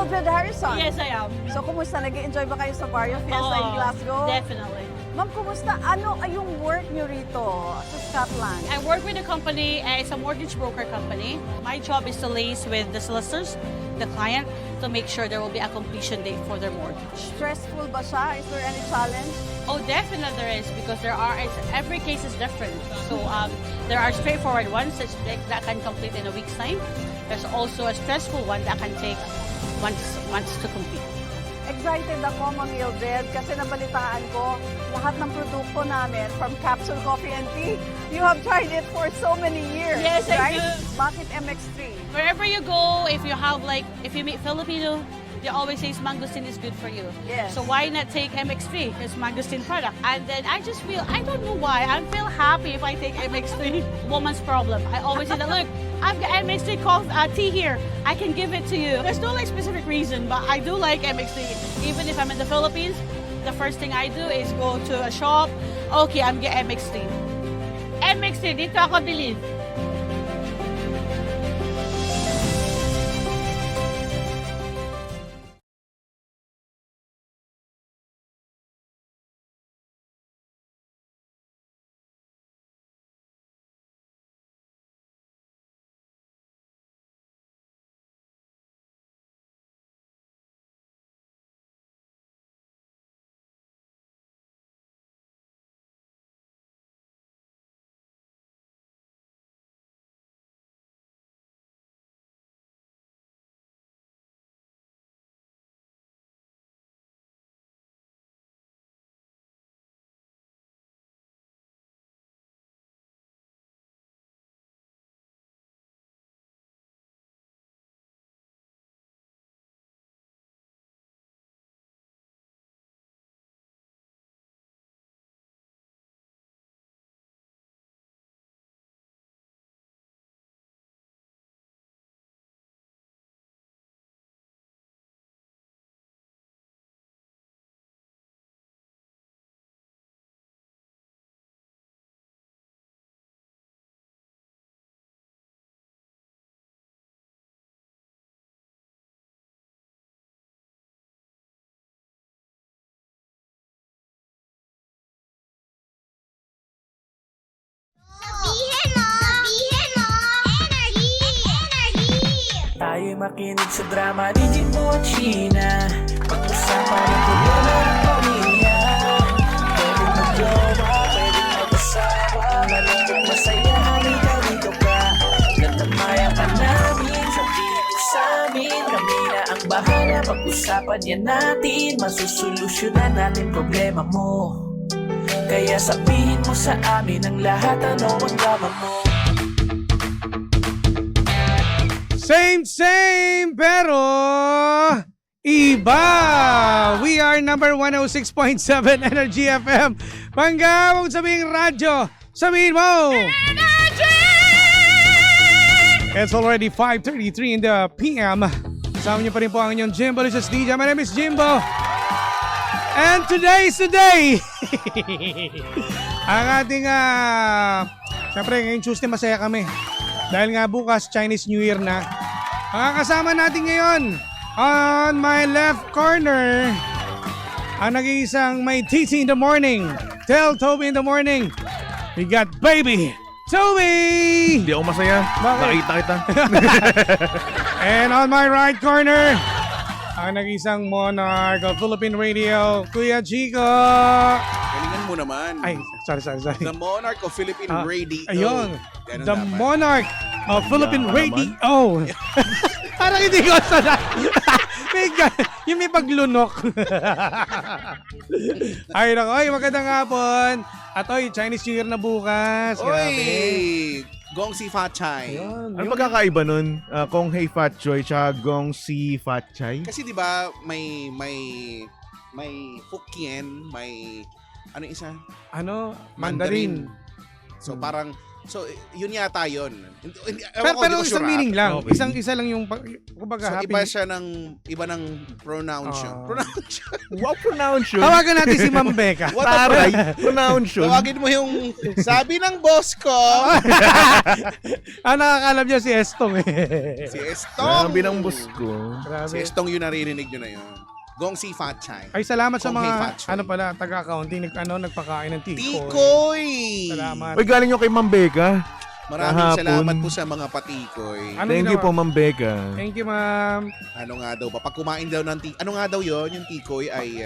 Mildred Harrison. Yes, I am. So, kumusta? Nag-enjoy ba kayo sa Barrio Fiesta in Glasgow? Definitely. Ma'am, kumusta? Ano ay yung work nyo rito sa Scotland? I work with a company, it's a mortgage broker company. My job is to liaise with the solicitors, the client, to make sure there will be a completion date for their mortgage. Stressful ba siya? Is there any challenge? Oh, definitely there is, because every case is different. So there are straightforward ones that can complete in a week's time. There's also a stressful one that can take months to complete. Excited ako, Ma'am Mildred, kasi nabalitaan ko lahat ng produkto namin from Capsule Coffee and Tea. You have tried it for so many years, Yes, right? I do. Bakit MX3? Wherever you go, if you meet Filipino, they always say mangosteen is good for you. Yes. So why not take MX3? It's mangosteen product. And then I just feel, I don't know why, I feel happy if I take MX3. Woman's problem. I always say that, look, I've got MX3 tea here. I can give it to you. There's no specific reason, but I do like MX3. Even if I'm in the Philippines, the first thing I do is go to a shop. Okay, I'm getting MX3. MX3, dito ako bilhin. Tayo'y makinig sa drama ni Jimbo at Sheena. Pag-usapan ang problema ng pamilya. Pwedeng magjowa, pwedeng mag-asawa. Malungkot masaya, halika dito ka. Natamayan ka namin, sabihin mo sa amin. Kami na ang bahala, pag-usapan yan natin. Masusolusyonan natin problema mo. Kaya sabihin mo sa amin ang lahat, ano ang drama mo. Same, pero iba. We are number 106.7 Energy FM. Pangga, huwag sabihin radyo. Sabihin mo. Energy! It's already 5:33 in the PM. Kasama niyo pa rin po ang inyong Jimbo Lucius DJ. My name is Jimbo. And today is the day. Ang ating, syempre ngayong Tuesday masaya kami. Dahil nga bukas Chinese New Year na. Ang kasama natin ngayon on my left corner, ang nag-iisang may TT in the morning, Tell Toby in the morning. We got baby Toby! Hindi ako masaya. Bakit? Nakita kita. And on my right corner, ang nag-iisang monarch of Philippine Radio, Kuya Chico. Galingan mo naman. Ay, sorry. The Monarch of Philippine Radio. Ayun. Ganun The dapat. Monarch of Philippine Yaman Radio. Parang hindi ko sana. Yung may paglunok. Ay, nako. Ay, magandang hapon. At oy, Chinese New Year na bukas. Grabe. Oy! Gong si Fat Chai. Ayun. Ano pagkakaiba nun? Kung Hey Fat Joy tsaka Gong Si Fat Chai? Kasi 'di ba may Hokkien, may ano isa? Mandarin. So parang So, yun yata yun. Pero isang meaning lang. Okay. Isa lang yung, kumbaga, So, happy. iba ng pronunciation. Oh. Pronunciation. Wow, pronunciation. Tawagan natin si Ma'am Becca. What a Taray, pronunciation. Tawagin mo yung sabi ng boss ko. Nakakalam niya si Estong eh. Si Estong. Grabe ng boss ko. Si Grabe. Estong yun naririnig nyo na yun. Gong si Fat Chai. Ay, salamat sa Kung mga, hey, Fat Choy. taga-accounting, nagpakain ng tikoy. Tikoy! Salamat. Uy, galing nyo kay Ma'am Becca. Maraming Kahapon. salamat po sa mga patikoy. Ano Thank you ginawa? po, Ma'am Becca. Thank you, ma'am. Ano nga daw ba? Pag kumain daw ng tikoy, ano nga daw yon yung tikoy ay...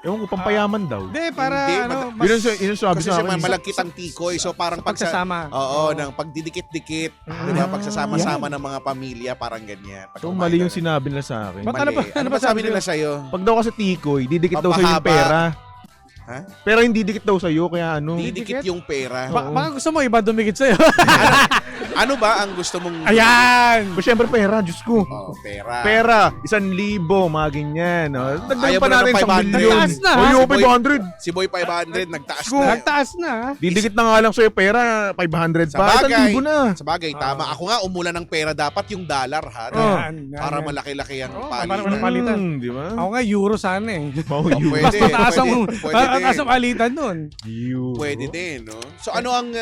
Ewan ko, pampayaman daw. Hindi, para Hindi, mas Yun yung sabi kasi sa siya akin. malagkit ang tikoy. So parang pagsasama. Oo, ng pagdidikit-dikit. Diba? Pagsasama-sama ng mga pamilya, parang ganyan. Pag So, kumain mali daw yung ng- sinabi nila sa akin. Ba't ano ba- Mali. ano Ano ba ba sabi sabi nila sa'yo? Pag daw kasi tikoy, didikit daw sa'yo yung Papahaba. pera. Ha? Pero hindi dikit daw sa'yo, kaya ano. Didikit yung pera. Baka gusto mo iba dumikit sa'yo. Ano ba ang gusto mong... Ayan! Pero syempre pera, Diyos ko. Oh, pera. Pera, 1,000, mga ganyan. Oh. Dagdagan Ayaw pa mo na natin ng 1 500. milyon. Nagtaas na, ha? Oh, yung Si Boy- 500. Si Boy 500, nagtaas Go. na. Nagtaas na. Didikit na nga lang sa'yo pera, 500 Sa pa. bagay. 1,000 na. Sa bagay, tama. Ako nga, umulan ng pera dapat yung dollar, ha? Oh. Yan, Para yan. malaki-laki ang Oo, palitan. para palitan. Di ba? Ako nga, euro sana eh. Oh, Oh, you. pwede. Mas mataas ang, pwede mataas din. ang palitan nun. You. Pwede din, no? So ano ang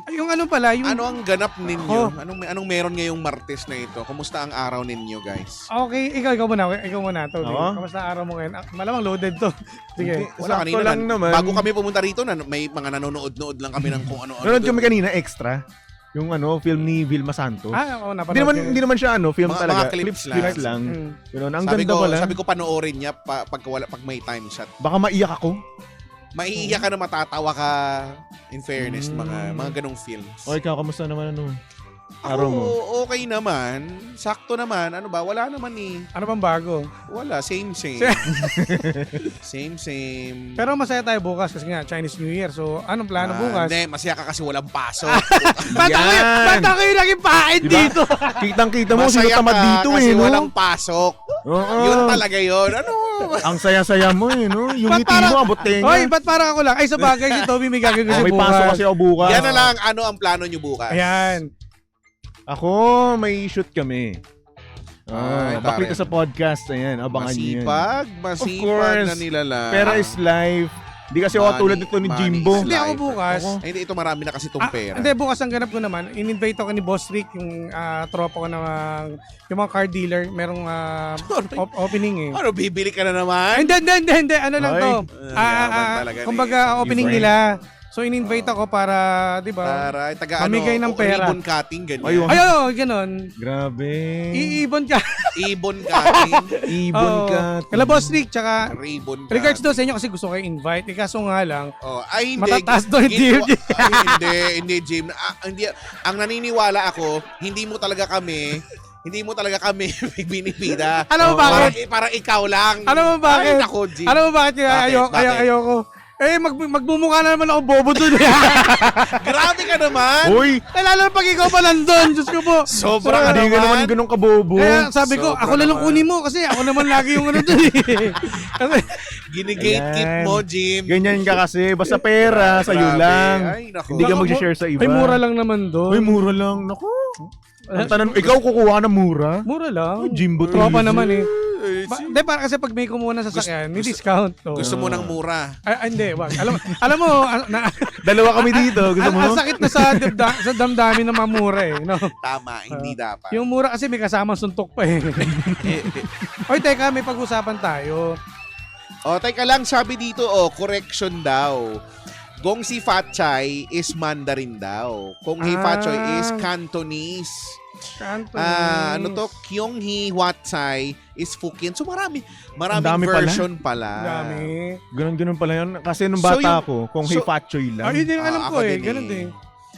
Yung ano pala, yung... ano ang ganap ninyo? Oh. Anong meron ngayong Martes na ito? Kumusta ang araw ninyo, guys? Okay, ikaw muna. Ikaw muna, Tony. Ako? Kamusta ang araw mo ngayon? Malamang loaded to. Sige. Wala, Sakto kanina lang naman. Bago kami pumunta rito, may mga nanonood-nood lang kami ng kung ano-ano. Nanonood doon. kami kanina, extra. Yung film ni Vilma Santos. Oo, Hindi naman siya film Mga- talaga. mga clips Clips lang. lang. Mm. Ganun. Ang sabi ganda ko, pala. Sabi ko panoorin niya pag may time shot. Baka maiyak ako. Maiiyak ka na matatawa ka, in fairness, mga ganong films. O ikaw, kamusta naman araw mo? Okay naman. Sakto naman. Ano ba? Wala naman eh. Ano bang bago? Wala. Same. Same. Pero masaya tayo bukas kasi nga Chinese New Year. So, anong plano bukas? Hindi, masaya ka kasi walang pasok. Ba't ako yung naging pain Diba? dito? Kitang-kita mo, sino Masaya tamad ka dito kasi no? walang pasok. Oo. Yun talaga yun. Ano? Ang saya-saya mo no? Yung Ba't ngiti parang- mo, abot tenga. Hoy, ba't parang ako lang? Ay, sa bagay si Toby may gagawin kasi May bukas. pasok kasi ako bukas. Yan na lang. Ano ang plano nyo bukas? Ayan. Ako, may shoot kami. Ay, Baklita tare. sa podcast. Ayan, abangan nyo yan. Masipag course. na nilalang. Pera is life. Hindi kasi ako Money- tulad nito ni money Jimbo. is Hindi ako life. bukas. Ay, hindi, ito marami na kasi itong pera. Hindi, bukas ang ganap ko naman. In-invite ako ni Boss Rick, yung tropa ko na yung mga car dealer. Merong opening eh. Ano, bibili ka na naman? Hindi. Ano lang Ay. to? Yaman talaga Kumbaga, ni- opening friend. nila. So, in-invite ako para, di ba? Para Mamigay ng pera. ribbon cutting, ganyan. Ayun. Ay, ganun. Grabe. Iibon ka. Ibon cutting, Ibon Oo. ka. Kala Boss Rick, tsaka ribbon cutting. regards daw sa inyo kasi gusto kayo invite. Kaso nga lang, Oh, ay, hindi. Matataas daw yung Ginawa- Jim. Ay, hindi, Jim. Hindi, ang naniniwala ako, hindi mo talaga kami binipida. Alam mo bakit? Para ikaw lang. Alam mo bakit? Ay, nako, Jim. Alam mo bakit Bakit? ayoko? Magbumukha na naman ako bobo dun. Grabe ka naman. Uy, Lalo na pag ikaw pa nandun, Diyos ko po. Sobra ka hindi ka naman naman. ganun kabobo. Kaya sabi ko, Sobra ako na lang naman. kunin mo kasi ako naman lagi yung ano dun eh. Kasi, Ginigatekeep Ayan. mo, Jim. Ganyan ka kasi. Basta pera, sa'yo Grabe. lang. Ay, nako. Hindi ka mag-share sa iba. ay, mura lang naman Uy, dun. mura lang. Naku. Ang tanan, ikaw kukuha ka ng mura? Mura lang. Oh, Jimbo Tropa Teaser. naman eh. Ay, Hindi, para kasi pag may kumuha ng sasakyan, may discount. To. Gusto mo ng mura. Ay, hindi, wag. Alam mo, Dalawa kami dito. Gusto mo? ang sakit na sa damdamin ng mamura eh. No? Tama, hindi dapat. Yung mura kasi may kasamang suntok pa eh. Oy, teka, may pag-usapan tayo. Teka lang, sabi dito, correction daw. Gong si Fat Chai is Mandarin daw. Kung Hei Fat Chai is Cantonese. Cantonese. Ano to? Kyong Hei Wat Chai is Fukien. So maraming dami pala. version pala. Dami. Ganun pala yun. Kasi nung So, bata yung- ako, kung so- hey Fatchoy lang. Ay, hindi alam ko Ako eh. din Ganun din.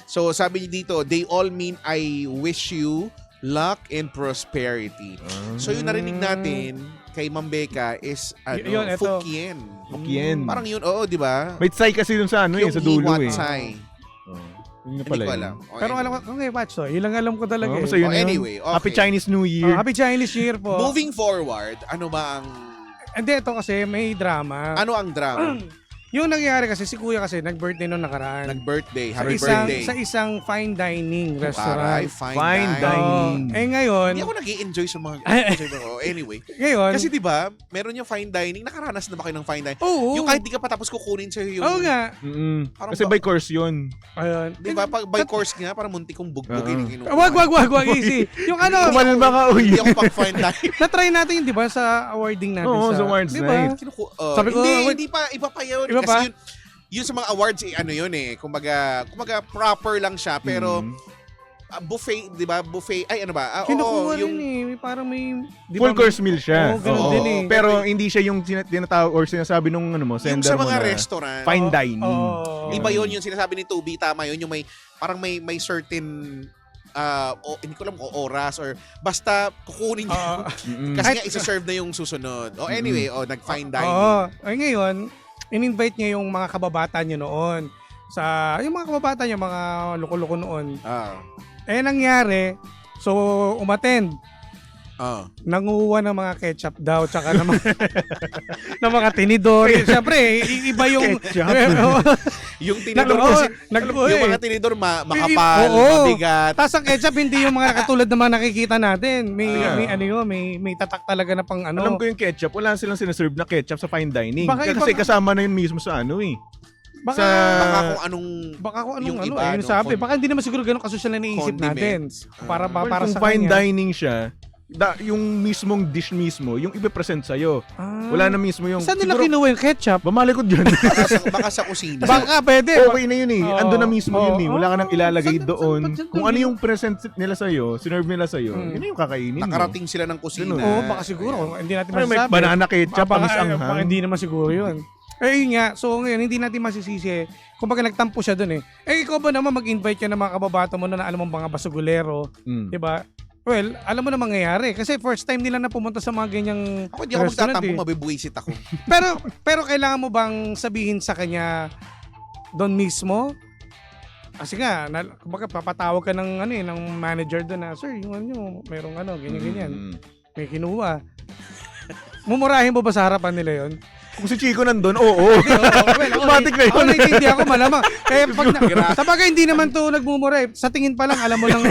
So sabi dito, they all mean I wish you luck and prosperity. So yung narinig natin kay Ma'am Becca is Yun, eto. Fukien. Fukien. Parang yun, oo, di ba? May tsay kasi dun sa ano eh, sa dulo eh. Chai. Yun na Hindi pala ko yun. alam. Pero alam ko, okay, watch so. Yun lang alam ko talaga Oh, eh. basta yun na yun. Anyway, okay. Happy Chinese New Year. Happy Chinese Year po. Moving forward, ano ba ang Hindi, ito kasi may drama. ano ang drama? Yung nangyari kasi, si kuya kasi, nag-birthday nung nakaraan. Nag-birthday. Sa Happy isang, birthday. sa isang fine dining Aray, restaurant. fine Fine dining. dining. Eh ngayon, Hindi ako nag-i-enjoy sa mga... Anyway. ngayon, Kasi di ba, meron yung fine dining. Nakaranas na ba kayo ng fine dining? oo. Yung kahit di ka pa tapos kukunin sa'yo yung... Oo nga. Parang Kasi ba- by course yun. Ayun. Di ba, pag by course nga, parang munti kong bugbugin. Oo. Wag, easy. Yung ano, Kumalma ka, uy. Hindi ako pang fine dining. na-try natin yun, di ba, sa awarding natin. Oo, sa awards di night. ba? Sabi Sabi ko, wait. hindi pa, iba pa yun. Iba Kasi pa? yun sa mga awards, ano yun eh. Kumbaga proper lang siya. Pero, buffet, di ba? Buffet, ay ano ba? Kinukuha yung rin eh. Parang may... di Full ba, course meal siya. Oo, ganun Oo. din eh. Pero hindi siya yung tinatawag or sinasabi nung ano mo, yung sender sa mo mga na restaurant. fine dining. Oo. Iba yun yung sinasabi ni Tubi, tama yun. Yung may, parang may certain, hindi ko alam kung oras or basta kukunin niya. Kasi nga isa-serve na yung susunod. Anyway, nag-fine dining. Oo. Ay ngayon, in-invite niya yung mga kababata niya noon. Yung mga kababata niya, mga loko-loko noon. Eh nangyari, so umattend. Nanguha ng mga ketchup daw tsaka ng mga, ng mga tinidor. Siyempre, iba yung Yung tinidor kasi, yung mga tinidor makapal, mabigat. Tapos ang ketchup hindi yung mga katulad ng mga nakikita natin. May ano yun, may tatak talaga na pang ano. Alam ko yung ketchup, wala silang sinaserve na ketchup sa fine dining. Baka Kasi ibang- kasama na yun mismo sa ano eh. Baka, Baka kung anong ano, yung iba, yun no, sabi. Baka hindi naman siguro ganun kasosyal na naisip natin. condiments. Para Well, para kung sa fine kanya. dining siya, yung mismong dish mismo, yung ipipresent sa'yo. Wala na mismo yung... Saan nila siguro, kinuha yung ketchup? bamalikod yun. baka sa kusina. Baka pwede. Okay na yun eh. Oo. Ando na mismo yun eh. Wala ka nang ilalagay Saan- doon. saan- Kung ano yung present nila sa'yo, sinerve nila sa'yo, yun na yung kakainin mo. Nakarating sila ng kusina. Oo, baka siguro. Hindi natin Ay, may masasabi. banana ketchup, Baka- tamis ang baka hindi naman siguro yun. Eh yun nga, so ngayon hindi natin masisisi. Kung baga nagtampo siya dun eh. Eh ikaw ba naman mag-invite ka ng mga kababata mo na alam mong mga basugulero, di ba? Well, alam mo na mangyayari. Kasi first time nila na pumunta sa mga ganyang Ako hindi ako restaurant magtatampo, eh. mabibuisit ako. Pero kailangan mo bang sabihin sa kanya doon mismo? Kasi nga, kumbaga papatawag ka ng ano eh, ng manager doon na, sir, yung ano, merong ano, ganyan. May kinuha. Mumurahin mo ba sa harapan nila yon? Kung si Chico nandun, oo. Matik na yun. Ako naintindihan ako malamang. Kaya pag sabagay hindi naman to nagmumura eh. Sa tingin pa lang alam mo lang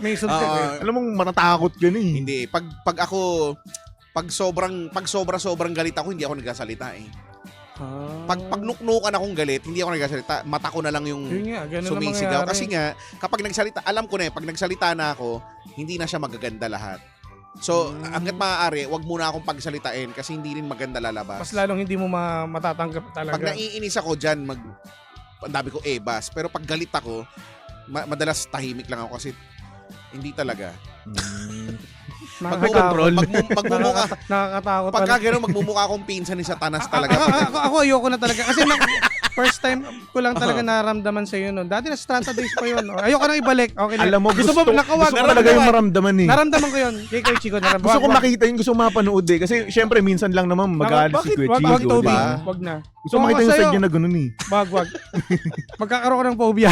may suntok eh. Alam mong matatakot yun eh. Hindi, pag ako pag sobra-sobrang galit ako, hindi ako nagsasalita eh. Pag nuknukan akong galit, hindi ako nagsasalita. Mata ko na lang yung Yun nga, ganun na sumisigaw. mangyayari. Kasi nga, kapag nagsalita, alam ko na eh, pag nagsalita na ako, hindi na siya magaganda lahat. So, hanggat maaari, wag muna akong pagsalitain kasi hindi rin maganda lalabas. Mas lalong hindi mo matatanggap talaga. Pag naiinis ako dyan, ang dami ko bas. Pero pag galit ako, madalas tahimik lang ako kasi hindi talaga. May control. Magmumukha. Nakakatakot Pagka talaga. gano'n, magmumukha akong pinsan ni Satanas talaga. Ako ayoko na talaga. Kasi first time ko lang talaga naramdaman sa iyo noon. Dati na Strata Days pa yun. Ayoko nang ibalik. Okay na. Alam mo, gusto mo ko nakawag. talaga yung maramdaman eh. Naramdaman ko yun. Kay Chico, naramdaman. Gusto ko makita yun, gusto ko mapanood eh. Kasi syempre minsan lang naman magalit si Kuya Wag Chico. Toby. diba? Wag na. Gusto ko makita yung side niya na ganun eh. Wag. Magkakaroon ko ng phobia.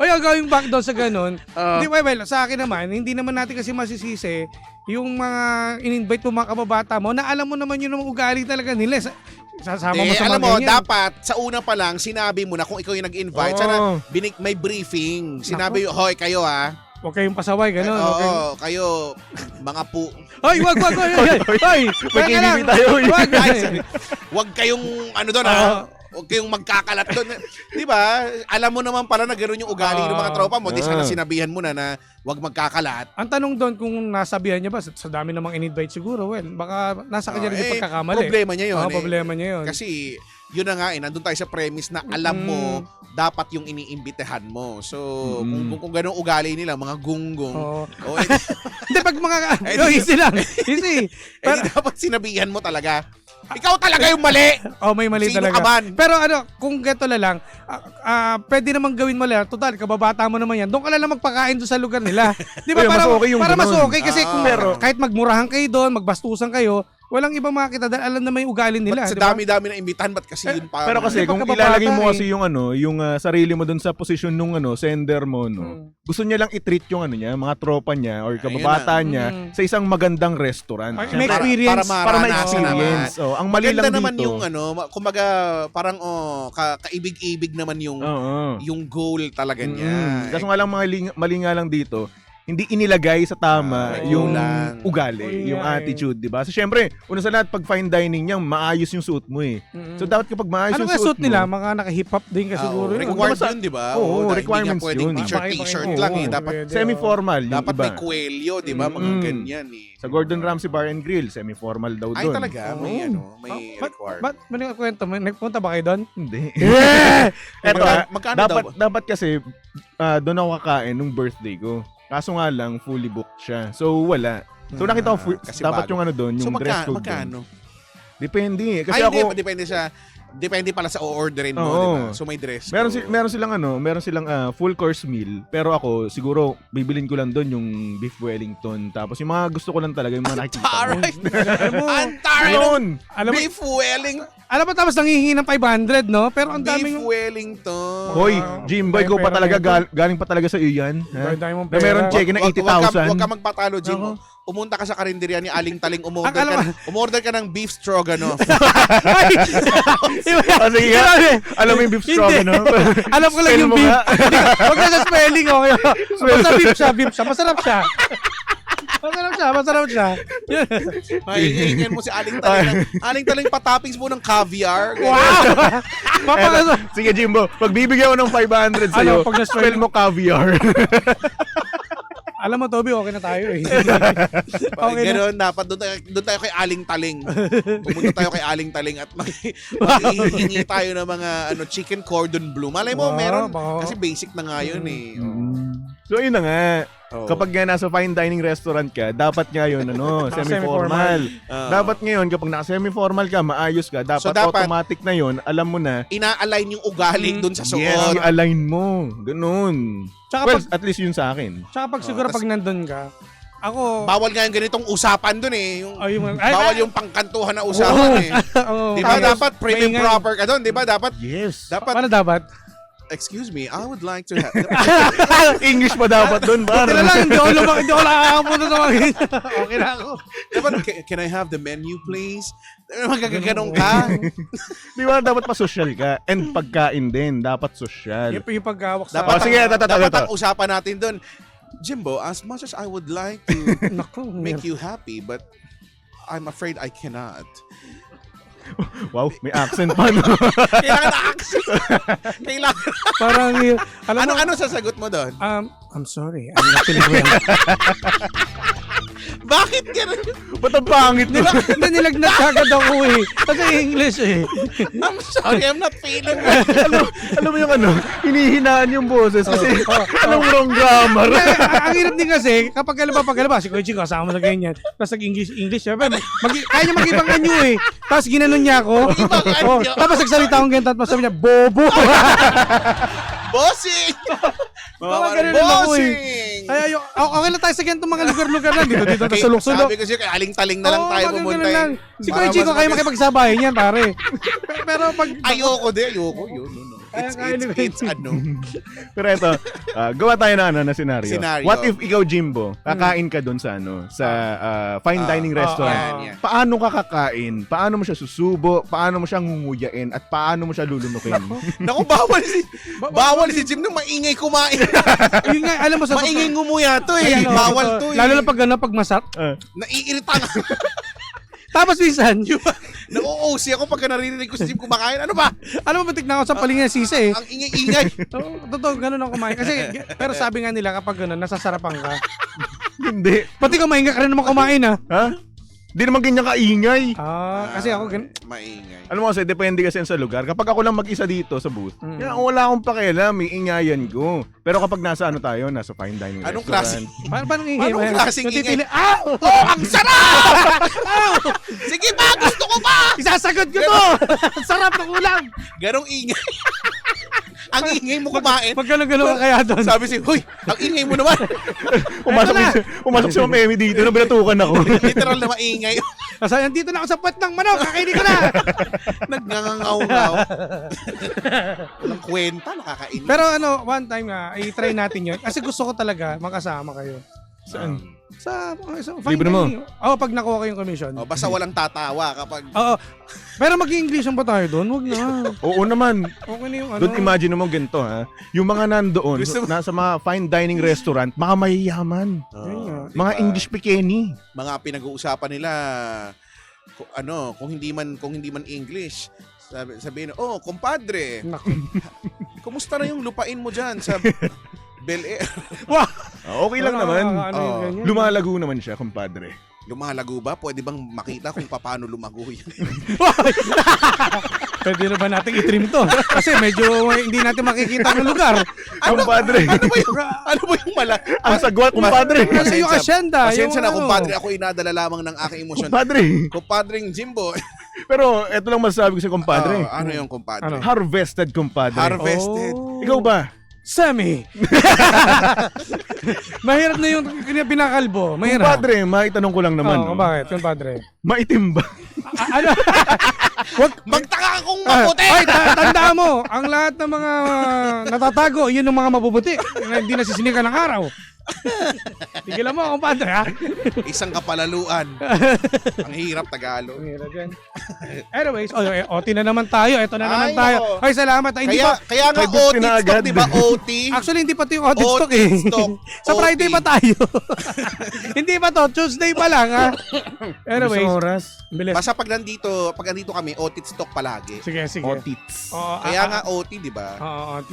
O yung going back doon sa ganun, hindi, well, sa akin naman, hindi naman natin kasi masisisi yung mga in-invite mo mga kababata mo na alam mo naman yun ang ugali talaga nila. Sasama mo sa mga alam mo, ganyan. dapat sa una pa lang, sinabi mo na kung ikaw yung nag-invite. Oo. Sana may briefing. Sinabi, hoy, kayo Huwag kayong pasaway, ganun. Oo, kayo, mga Hoy, wag. Hoy, May KBB tayo. Wag. Huwag kayong, doon huwag kayong magkakalat doon. Di ba? Alam mo naman pala na gano'n yung ugali ng mga tropa mo. Di sana sinabihan mo na huwag magkakalat. Ang tanong doon kung nasabihan niya ba, sa dami namang in-invite siguro, well, baka nasa kanya rin yung pagkakamali. Problema niya yun. Problema niya yun. Kasi, yun na nga nandun tayo sa premise na alam mo, dapat yung iniimbitehan mo. So, kung gano'ng ugali nila, mga gunggong, Oo. Hindi, pag mga, easy lang. Easy. di dapat sinabihan mo talaga. Ikaw talaga yung mali! May mali Sino talaga. ka man? Pero kung geto na lang, pwede namang gawin mo lang. Total, kababata mo naman yan. Doon ka lang magpakain doon sa lugar nila. Di ba? Mas okay yung para mas ganun. okay. Kasi kung kahit magmurahan kayo doon, magbastusan kayo, walang ibang makakita dahil alam na may ugali nila. Ba't sa di ba? dami-dami na imbitahan, ba't kasi yun pa? Pero kasi Kasi kung pagkababata ilalagay mo eh. kasi yung sarili mo dun sa posisyon nung sender mo, no. Gusto niya lang i-treat yung niya, mga tropa niya or kababata niya sa isang magandang restaurant. Ay, Syempre, may experience. para maranasan ma-experience. naman. Oh, ang mali Maganda lang naman dito. yung kumbaga parang kaibig-ibig naman yung Oo. yung goal talaga niya. Kaso nga lang mali nga lang dito, hindi inilagay sa tama yung lang. ugali, Oo, yung nga, attitude, di ba? So syempre, una sa lahat, pag fine dining niya, maayos yung suit mo eh. So dapat kapag maayos Ano yung kaya suit suit nila? mo, Mga naka-hip hop din kasi siguro yun. Required Basta- yun, di ba? Oo, na requirements hindi niya pwedeng yun. t-shirt Oo, lang eh. oo, Dapat pwede, semi-formal yung dapat iba. may kuwelyo, di ba? Mga ganyan eh. Sa Gordon Ramsay Bar and Grill, semi-formal daw Ay doon. talaga, may may required. Ba't mali ka kwento mo? Nagpunta ba kayo doon? Hindi. Yeah! Eto, Magkano dapat kasi doon ako kakain nung birthday ko. Kaso nga lang, fully booked siya. So, wala. So, nakita ko, kasi dapat bago. yung doon, yung So dress code doon. magkano? Depende. Kasi Ay, ako, depende pala sa o-orderin mo, Oo. di ba? So may dress. meron silang full course meal. Pero ako, siguro, bibilin ko lang doon yung beef Wellington. Tapos yung mga gusto ko lang talaga, yung mga nakikita ko. Taray! Ang taray ng Yun! Alam mo, beef Wellington. alam mo tapos nangihingi ng 500, no? Pero ang Beef daming... Wellington. Hoy, Jimboy, ko pa pera talaga, nito. galing pa talaga sa iyo yan. Ha? Dami mong Na meron pera. check na Huwag ka 80,000. magpatalo, Jim. Pumunta ka sa karinderya ni Aling Taling, umorder ka ng beef stroganoff. O sige nga, alam mo yung beef stroganoff. Alam ko lang Spell yung mo beef. nga. Huwag na sa spelling, okay? Basta beef siya. Masarap siya. Masarap siya. Yun. Mahingin mo si Aling Taling. Aling Taling pa-toppings mo ng caviar. Wow! Eto, sige Jimbo, pag bibigyan ko ng 500 sa'yo, Ano, pag na-spell spell mo caviar. Alam mo, Toby, okay na tayo eh. Okay, ganoon, dapat doon tayo kay Aling Taling. Pumunta tayo kay Aling Taling at maghihingi tayo ng mga chicken cordon bleu. Malay mo, Wow, meron. baka- Kasi basic na nga yun eh. So yun na nga. Oo. Kapag nga nasa fine dining restaurant ka, dapat nga yun, semi-formal. Dapat ngayon, kapag naka-semi-formal ka, maayos ka, dapat, So, dapat- automatic na yun, alam mo na, Ina-align yung ugali doon sa suot. yes, i-align mo. Ganun. Tsaka Well, pag, at least yun sa akin. tsaka pag siguro pag nandun ka, ako... Bawal nga yung ganitong usapan doon eh. Yung, ay, bawal yung pangkantuhan na usapan eh. Oo. Di ba Tapos, dapat prim and maingay. proper ka doon? Di ba dapat, Yes. dapat, Ano dapat? excuse me, I would like to have, English pa dapat doon, bar. Hindi na lang, hindi ako nakakapunta sa mga ganyan. Okay na ako. dapat, can I have the menu please? Magagaganong ka. Di ba, dapat pa social ka. And pagkain din, dapat social. Yung paghawak sa... Oh, sige, Dapat ito. ang usapan natin doon, Jimbo, as much as I would like to Naku, make you happy, but I'm afraid I cannot. Wow, may accent pa, no? Kailangan na accent. Kailangan. Parang, alam mo, Ano sasagot mo doon? I'm sorry. I'm not feeling well. Bakit gano'n? Ba't ang pangit mo? Hindi, nilagnat agad ako eh. Kasi English eh. I'm sorry, I'm not feeling well. Alam mo yung hinihinaan yung boses kasi anong wrong grammar. Ang hirap din kasi, kapag kalaba, si Kuya Chico, kasama na ganyan. Tapos nag-English, kaya niya mag-ibang anyo eh. Tapos ginanon niya ako. Ibang anyo. Tapos nagsalita akong ganyan, tapos sabi niya, bobo. Bossing! Mga ganun lang ako eh. Bossing! Kaya okay lang tayo sa ganitong mga lugar-lugar lang. Dito sa sulok-sulok. Sabi ko siya, kay Aling-Taling na lang tayo mga pumunta. ganun lang. eh. Si Para Kuya Chico, mas kayo mag- makipagsabayan yan, pare. Pero pag... Ayoko din, ayoko. Yun. Kaya It's ano. Pero ito, gawa tayo na scenario. Scenario. What if ikaw, Jimbo, kakain ka doon sa fine dining restaurant? yan. Paano ka kakain? Paano mo siya susubo? Paano mo siya ngunguyain? At paano mo siya lulunukin? Naku, bawal si Jim nung maingay kumain. Yun nga, alam mo sa... Maingay ngumuya to eh. Ay, ano, Bawal to eh. Lalo na pag masarap. Naiirita nga. Tapos minsan, Na-OOC ako pagka naririnig ko si Jim kumakain. Ano ba? alam mo, tignan ko sa palingan sisi eh. Ang ingay-ingay. Totoo, ganun ako kumain. Pero sabi nga nila kapag ganun, nasasarapan ka. Hindi. Pati kumain ka rin naman kumain ha. Ha? Di naman ganyan kaingay. Kasi ako ganun. Maingay. Alam mo kasi, depende kasi sa lugar. Kapag ako lang mag-isa dito sa booth, wala akong pakialam, may ingayan ko. Pero kapag nasa nasa fine dining Anong restaurant. Paano ingay? Anong klaseng ingay? Oh, Ang sarap! Sige pa, gusto ko pa! isasagot ko to! Ang sarap ng ulam! Ganong ingay. Ang ingay mo kumain. Magkano-gano ka kaya doon? Sabi siya, "Hoy, ang ingay mo naman." Pumasok si Ma'am Emmy dito, nabilatukan ako. Literal na maingay. Kasi nandito na ako sa puwet ng manok, kakainin ko na. Nagngangangaw-ngaw. Walang kwenta, nakakain. Pero one time nga, i-try natin yun. Kasi gusto ko talaga makasama kayo. Saan? Sa fine Libre mo? dining. Oo, pag nakuha ko yung commission. Basta walang tatawa kapag... Oo. Pero mag-i-English ba tayo doon? Huwag na. Oo naman. Okay na yung Don't imagine mo ganito ha. Yung mga nandoon, Gusto mo- nasa mga fine dining restaurant, mga mayayaman. Yun nga. Mga English pequeni. Mga pinag-uusapan nila, kung hindi man English, sabihin, compadre, Naku. kumusta na yung lupain mo dyan sa Bel Air? Okay lang naman. Yung ganyan. Lumalago naman siya, kumpadre. Lumalago ba? Pwede bang makita kung paano lumago yan? Pwede na ba natin i-trim to? Kasi medyo hindi natin makikita ng lugar. Kumpadre. Ano ba yung mala? Ang sagwat, kumpadre. Kasi yung asyenda. Pasensya yung na, kumpadre. Ako inadala lamang ng aking emosyon. Kumpadre. Kumpadring Jimbo. Pero eto lang masasabi ko sa kumpadre. Ano yung kumpadre? Ano? Harvested, kumpadre. Harvested. Oh. Ikaw ba? Semi. Mahirap na yung pinakalbo. Mahirap. Kumpadre, maitanong ko lang naman. Oo, bakit? Kumpadre. Maitim ba? Ano? Wag, Magtaka kung maputi! Ay, tandaan mo, ang lahat ng mga natatago, yun ang mga mabubuti. Na hindi nasisinikan ng araw. Tigilan mo, kumpadre, ha? Isang kapalaluan. Ang hirap Tagalog. Ang hirap yan. Anyways, OT na naman tayo. Ito na naman Ay, tayo. nako. Ay, salamat. Ay, hindi Kaya nga May book OT na stock, agad. di ba? OT. Actually, hindi pa ito yung audit stock Audit eh. stock. Sa Friday OT. pa tayo. Hindi pa to. Tuesday pa lang, ha? Anyways, Isang oras. bilis. Basta pag nandito kami, OT stock palagi. Sige, sige. Otits. Oo, Kaya nga OT, di ba? Oo, OT.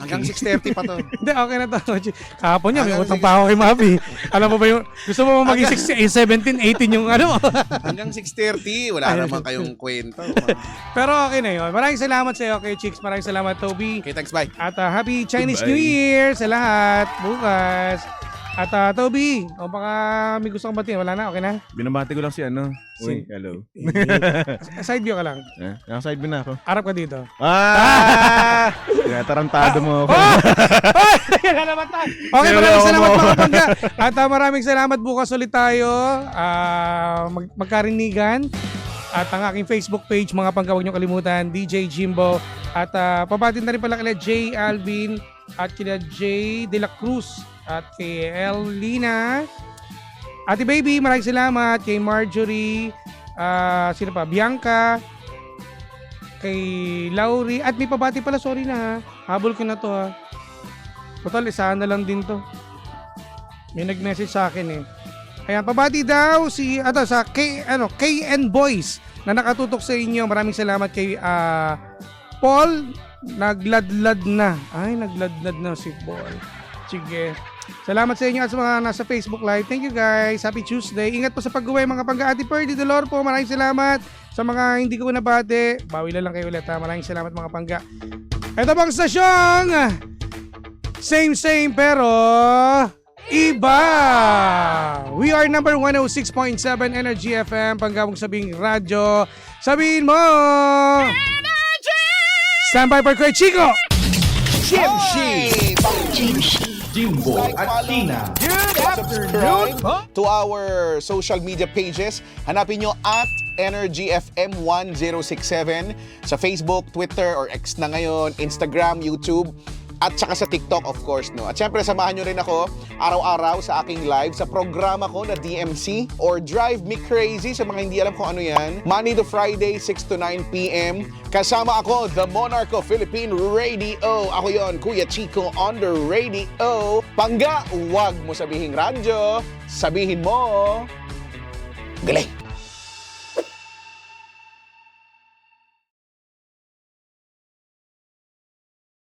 Hanggang 6:30 pa to. Hindi, okay na to. Kahapon niya, may Hanggang utang pa ako kay Mavi. Alam mo ba yung, gusto mo ba maging 17, 18 yung ano? Hanggang 6:30, wala naman kayong kwento. Pero okay na yun. Maraming salamat sa iyo, kay Chicks. Maraming salamat, Toby. Okay, thanks, bye. At Happy Chinese Goodbye. New Year sa lahat. Bukas. At Toby, o baka may gusto kong batiin. Wala na, okay na? Binabati ko lang si ano. Uy, hello. Side view ka lang. Nasa side bin na ako. Arap ka dito. Kaya tarantado mo ako. Yan na naman tayo. Okay, maraming salamat mga pangga. At maraming salamat. Bukas ulit tayo. Magkarinigan. At ang aking Facebook page, mga pangga, huwag niyo kalimutan, DJ Jimbo. At pabatin na rin pala kila J. Alvin at kila J. De La Cruz at kay Elina. Ate Baby, maraming salamat. Kay Marjorie, sino pa? Bianca, kay Laurie, at may pabati pala, sorry na ha. Habol ko na to ha. Total, isahan na lang din to. May nag-message sa akin eh. Ayan, pabati daw sa KN Boys na nakatutok sa inyo. Maraming salamat kay Paul. Nagladlad na. Ay, nagladlad na si Paul. Sige. Salamat sa inyo at sa mga nasa Facebook Live. Thank you guys. Happy Tuesday. Ingat po sa pag-uwi mga pangga. Ate Perdy Dolor po. Maraming salamat. Sa mga hindi ko nabate, bawi na lang kayo ulit ha. Maraming salamat mga pangga. Ito bang stasyong same pero iba. We are number 106.7 Energy FM. Panggabong sabing radyo. Sabihin mo! Energy! Stand by for Kuya Chico! Jimbo at Tina. Good afternoon. To our social media pages, hanapin nyo at Energy FM 1067 sa Facebook, Twitter, or X na ngayon, Instagram, YouTube, at saka sa TikTok, of course, no? At syempre, samahan nyo rin ako araw-araw sa aking live sa programa ko na DMC or Drive Me Crazy sa mga hindi alam kung ano yan. Monday to Friday, 6 to 9 p.m. Kasama ako, The Monarch of Philippine Radio. Ako yon, Kuya Chico on the radio. Pangga, huwag mo sabihin radyo. Sabihin mo, galing.